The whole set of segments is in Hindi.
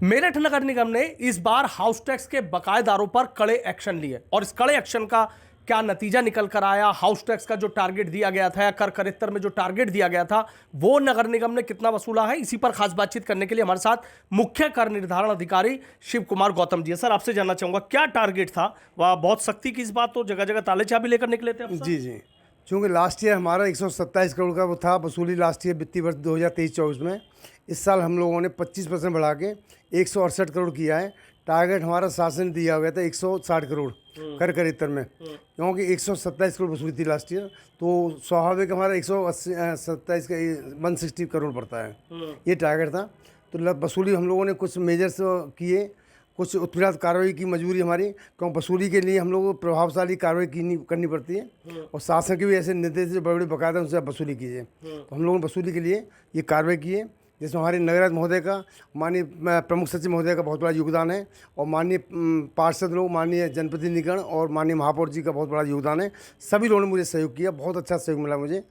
मेरठ नगर निगम ने इस बार हाउस टैक्स के बकायेदारों पर कड़े एक्शन लिए और इस कड़े एक्शन का क्या नतीजा निकल कर आया, हाउस टैक्स का जो टारगेट दिया गया था या कर करित्तर में जो टारगेट दिया गया था वो नगर निगम ने कितना वसूला है, इसी पर खास बातचीत करने के लिए हमारे साथ मुख्य कर निर्धारण अधिकारी शिव कुमार गौतम जी है। सर, आपसे जानना चाहूंगा क्या टारगेट था? वह बहुत सख्ती की इस बात, तो जगह जगह ताले चाबी लेकर निकले थे अफसर? जी। चूँकि लास्ट ईयर हमारा 127 करोड़ का वो था वसूली लास्ट ईयर वित्तीय वर्ष 2023-24 में। इस साल हम लोगों ने 25% बढ़ा के 168 करोड़ किया है। टारगेट हमारा शासन ने दिया गया था 160 करोड़ कर करित्तर में, क्योंकि 127 करोड़ वसूली थी लास्ट ईयर, तो स्वाभाविक हमारा 127 का 160 करोड़ पड़ता है, ये टारगेट था। तो वसूली हम लोगों ने कुछ मेजर्स किए, कुछ उत्पीड़ित कार्रवाई की मजबूरी हमारी, क्योंकि वसूली के लिए हम लोगों को प्रभावशाली कार्रवाई करनी पड़ती है और शासन के भी ऐसे निर्देश जो बड़े बड़े बकायदा उनसे आप वसूली कीजिए। तो हम लोगों ने वसूली के लिए ये कार्रवाई की है, जिसमें हमारे नगराध्यक्ष महोदय का, माननीय प्रमुख सचिव महोदय का बहुत बड़ा योगदान है और माननीय पार्षद लोग, माननीय जनप्रतिनिधिगण और माननीय महापौर जी का बहुत बड़ा योगदान है। सभी लोगों ने मुझे सहयोग किया, बहुत अच्छा सहयोग मिला मुझे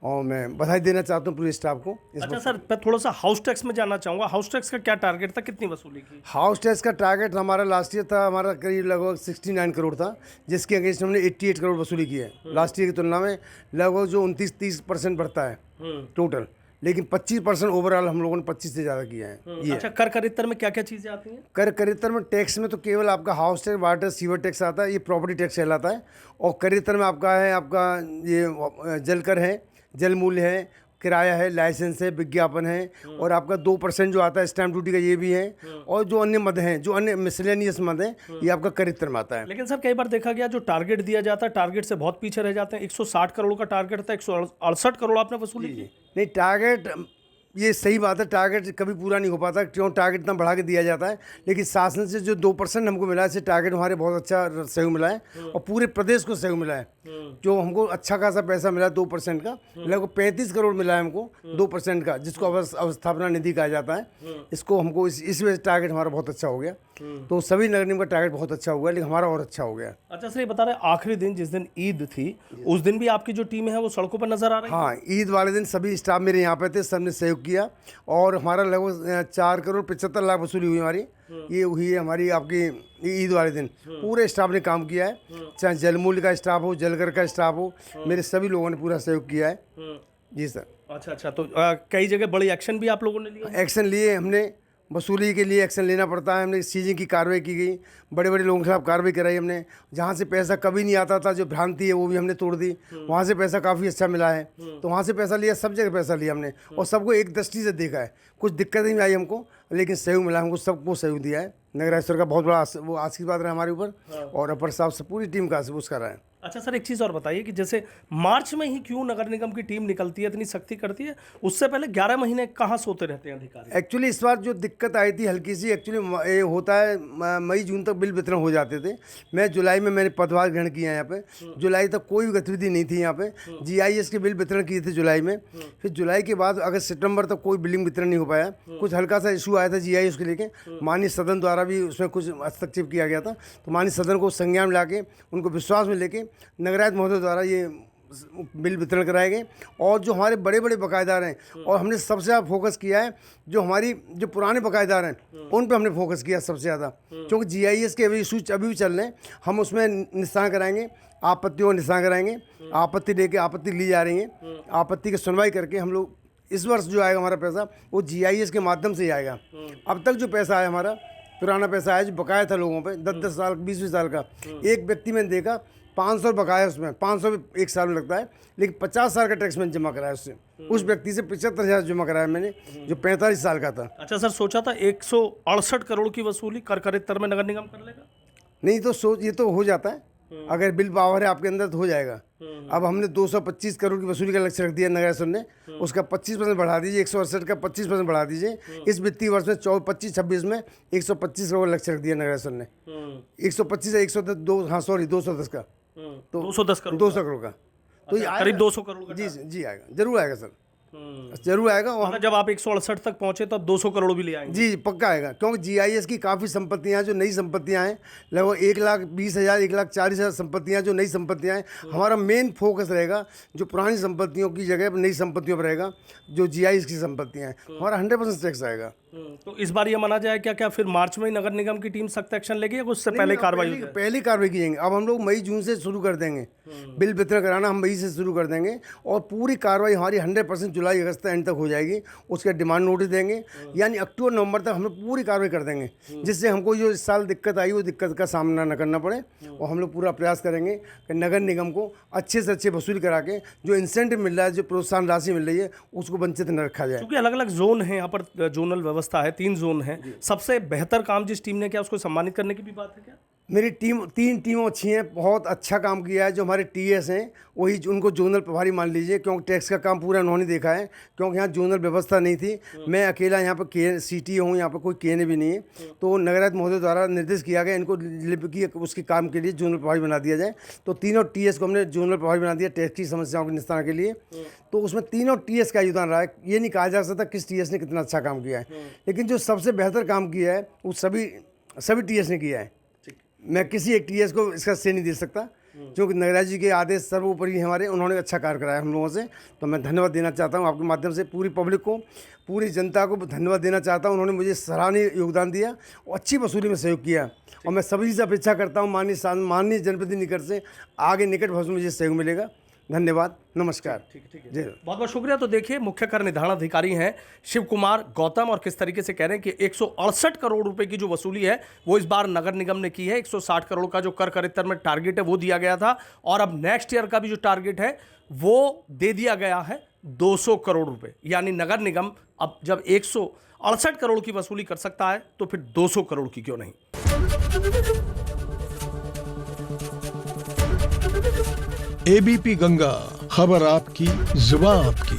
और मैं बधाई देना चाहता हूँ पूरे स्टाफ को। अच्छा सर, मैं थोड़ा सा हाउस टैक्स में जानना चाहूंगा, हाउस टैक्स का क्या टारगेट था, कितनी वसूली की? हाउस टैक्स का टारगेट हमारा लास्ट ईयर था, हमारा करीब लगभग 69 करोड़ था, जिसके अगेंस्ट हमने 88 करोड़ वसूली की है। लास्ट ईयर की तुलना में लगभग जो 29-30% बढ़ता है टोटल, लेकिन 25% ओवरऑल हम लोगों ने 25 से ज़्यादा किया है। ये अच्छा, कर करित्तर में क्या क्या चीज़ें आती हैं? कर करित्तर में टैक्स में तो केवल आपका house tax, water, sewer tax आता है, ये प्रॉपर्टी टैक्स कहलाता है। और करित्तर में आपका है, आपका ये जल कर है, जल मूल्य है, किराया है, लाइसेंस है, विज्ञापन है और आपका 2% जो आता है स्टैम्प ड्यूटी का, ये भी है। और जो अन्य मद हैं, जो अन्य मिसलेनियस मद हैं, ये आपका करित्तर में आता है। लेकिन सर कई बार देखा गया जो टारगेट दिया जाता है टारगेट से बहुत पीछे रह जाते हैं। 160 करोड़ का टारगेट था, 168 करोड़ आपने वसूली की। नहीं, टारगेट ये सही बात है, टारगेट कभी पूरा नहीं हो पाता, क्यों टारगेट इतना बढ़ा के दिया जाता है, लेकिन शासन से जो 2% हमको मिला है, इससे टारगेट हमारे बहुत अच्छा सहयोग मिला है और पूरे प्रदेश को सहयोग मिला है। जो हमको अच्छा खासा पैसा मिला 2% का, लगभग 35 करोड़ मिला है हमको 2% का, जिसको अवस्थापना निधि कहा जाता है। इसको हमको इस वजह से टारगेट हमारा बहुत अच्छा हो गया। तो सभी नगर निगम का टारगेट बहुत अच्छा हुआ, लेकिन हमारा और अच्छा हो गया। अच्छा सर, ये बता रहे आखिरी दिन जिस दिन ईद थी, उस दिन भी आपकी जो टीम है वो सड़कों पर नजर आ रही है? हाँ, ईद वाले दिन सभी स्टाफ मेरे यहाँ पे थे, सबने सहयोग किया और हमारा लगभग 4 करोड़ 75 लाख वसूली हुई हमारी। ये हुई है हमारी आपकी ईद वाले दिन। पूरे स्टाफ ने काम किया है, चाहे जलमूल्य का स्टाफ हो, जलकर का स्टाफ हो, मेरे सभी लोगों ने पूरा सहयोग किया है। जी सर। अच्छा, तो कई जगह बड़ी एक्शन भी आप लोगों ने लिया? एक्शन लिए हमने, वसूली के लिए एक्शन लेना पड़ता है। हमने सीजिंग की कार्रवाई की गई, बड़े बड़े लोगों के खिलाफ कार्रवाई कराई हमने। जहाँ से पैसा कभी नहीं आता था, जो भ्रांति है वो भी हमने तोड़ दी। वहाँ से पैसा काफ़ी अच्छा मिला है, तो वहाँ से पैसा लिया, सब जगह पैसा लिया हमने और सबको एक दृष्टि से देखा है। कुछ दिक्कत नहीं आई हमको, लेकिन सहयोग मिला हमको, सबको सहयोग दिया है। नगराध्यक्ष का बहुत बड़ा वो आशीर्वाद रहा हमारे ऊपर और अपर साहब से पूरी टीम का उसका रहा है। अच्छा सर, एक चीज़ और बताइए कि जैसे मार्च में ही क्यों नगर निगम की टीम निकलती है, इतनी सख्ती करती है? उससे पहले 11 महीने कहाँ सोते रहते हैं अधिकारी? एक्चुअली इस बार जो दिक्कत आई थी हल्की सी, एक्चुअली ये होता है मई जून तक बिल वितरण हो जाते थे। मैं जुलाई में मैंने पदभार ग्रहण किया यहाँ पे, जुलाई तक कोई भी गतिविधि नहीं थी यहाँ पे। GIS के बिल वितरण किए थे जुलाई में, फिर जुलाई के बाद अगस्त सितंबर तक कोई बिलिंग वितरण नहीं हो पाया। कुछ हल्का सा इशू आया था GIS के लेके, माननीय सदन द्वारा भी उसमें कुछ हस्तक्षेप किया गया था, तो माननीय सदन को संज्ञान में लाके उनको विश्वास में लेके नगराध्यक्ष महोदय द्वारा ये बिल वितरण कराए गए। और जो हमारे बड़े बड़े बकायेदार हैं, और हमने सबसे ज़्यादा फोकस किया है जो पुराने बकायेदार हैं उन पे हमने फोकस किया सबसे ज़्यादा, क्योंकि GIS के अभी इशूज अभी भी चल रहे हैं। हम उसमें निस्तारण कराएंगे, आपत्तियों का निस्तारण कराएंगे, आपत्ति लेके आपत्ति ली जा रही है, आपत्ति की सुनवाई करके हम लोग इस वर्ष जो आएगा हमारा पैसा वो GIS के माध्यम से ही आएगा। अब तक जो पैसा आया हमारा पुराना पैसा आया, जो बकाया था लोगों पे 10-10 साल 20-20 साल का, एक व्यक्ति मैंने देखा 500 बकाया, उसमें 500 भी 1 साल में लगता है, लेकिन 50 साल का टैक्स मैंने जमा कराया उससे, उस व्यक्ति से 75,000 जमा कराया मैंने, जो 45 साल का था। अच्छा सर, सोचा था 168 करोड़ की वसूली कर करित्तर में नगर निगम कर लेगा? नहीं तो सोच, ये तो हो जाता है, अगर बिल पावर है आपके अंदर तो हो जाएगा। अब हमने 225 करोड़ की वसूली का लक्ष्य रख दिया नगर ने, उसका 25% बढ़ा दीजिए, 168 का 25% बढ़ा दीजिए। इस वित्तीय वर्ष में 25-26 में 125 करोड़ लक्ष्य रख दिया नगर ने। 125 है, 110, हाँ सॉरी 210 का, तो 210 करोड़ 200 करोड़ का, तो ये करीब 200 करोड़ का। जी आएगा, जरूर आएगा सर, जरूर आएगा। और जब आप 168 तक पहुंचे तो 200 करोड़ भी ले आएंगे? जी पक्का आएगा, क्योंकि GIS की काफ़ी संपत्तियां हैं जो नई संपत्तियां हैं, लगभग 1,20,000 1,40,000 संपत्तियां जो नई संपत्तियां हैं। हमारा मेन फोकस रहेगा जो पुरानी संपत्तियों की जगह नई संपत्तियों पर रहेगा, जो GIS की संपत्तियां हैं, हमारा 100% टैक्स आएगा। तो इस बार ये माना जाए क्या फिर मार्च में ही नगर निगम की टीम सख्त एक्शन लेगी या उससे पहले कार्रवाई हो जाए? पहली कार्रवाई की जाएंगे। अब हम लोग मई जून से शुरू कर देंगे बिल वितरण कराना, हम मई से शुरू कर देंगे और पूरी कार्रवाई हमारी 100% जुलाई अगस्त एंड तक हो जाएगी। उसके डिमांड नोटिस देंगे, यानी अक्टूबर नवंबर तक हम लोग पूरी कार्रवाई कर देंगे, जिससे हमको जो इस साल दिक्कत आई वो दिक्कत का सामना न करना पड़े। और हम लोग पूरा प्रयास करेंगे कि नगर निगम को अच्छे से अच्छे वसूली करा के जो इंसेंटिव मिल रहा है, जो प्रोत्साहन राशि मिल रही है, उसको वंचित न रखा जाए। क्योंकि अलग अलग जोन है यहाँ पर, जोनल व्यवस्था है, 3 जोन है। सबसे बेहतर काम जिस टीम ने किया उसको सम्मानित करने की भी बात है क्या? मेरी टीम 3 टीमों अच्छी हैं, बहुत अच्छा काम किया है। जो हमारे टीएस हैं वही उनको जोनल प्रभारी मान लीजिए, क्योंकि टैक्स का काम पूरा उन्होंने देखा है, क्योंकि यहाँ जोनल व्यवस्था नहीं थी। मैं अकेला यहाँ पर सीटी हूँ, यहाँ पर कोई केने भी नहीं है। तो नगरायुक्त महोदय द्वारा निर्देश किया गया इनको लिपिकी उसके काम के लिए जोनल प्रभारी बना दिया जाए। तो तीनों टीएस को हमने जोनल प्रभारी बना दिया टैक्स की समस्याओं के निस्तारण के लिए। तो उसमें तीनों टीएस का योगदान रहा है। ये नहीं कहा जा सकता किस टीएस ने कितना अच्छा काम किया है, लेकिन जो सबसे बेहतर काम किया है वो सभी टीएस ने किया है। मैं किसी एक टीएस को इसका श्रेय नहीं दे सकता, क्योंकि नगराज जी के आदेश सर्वोपरि हमारे, उन्होंने अच्छा कार्य कराया हम लोगों से। तो मैं धन्यवाद देना चाहता हूं आपके माध्यम से पूरी पब्लिक को, पूरी जनता को धन्यवाद देना चाहता हूं। उन्होंने मुझे सराहनीय योगदान दिया और अच्छी वसूली में सहयोग किया, और मैं सभी से अपेक्षा करता हूँ माननीय जनप्रतिनिधि निकट से आगे निकट भविष्य में मुझे सहयोग मिलेगा। धन्यवाद, नमस्कार। ठीक है जी, बहुत बहुत शुक्रिया। तो देखिए, मुख्य कर निर्धारण अधिकारी हैं शिव कुमार गौतम, और किस तरीके से कह रहे हैं कि 168 करोड़ रुपए की जो वसूली है वो इस बार नगर निगम ने की है। 160 करोड़ का जो कर करित्तर में टारगेट है वो दिया गया था, और अब नेक्स्ट ईयर का भी जो टारगेट है वो दे दिया गया है 200 करोड़ रुपए। यानी नगर निगम अब जब 168 करोड़ की वसूली कर सकता है तो फिर 200 करोड़ की क्यों नहीं। एबीपी गंगा, खबर आपकी, जुबान आपकी।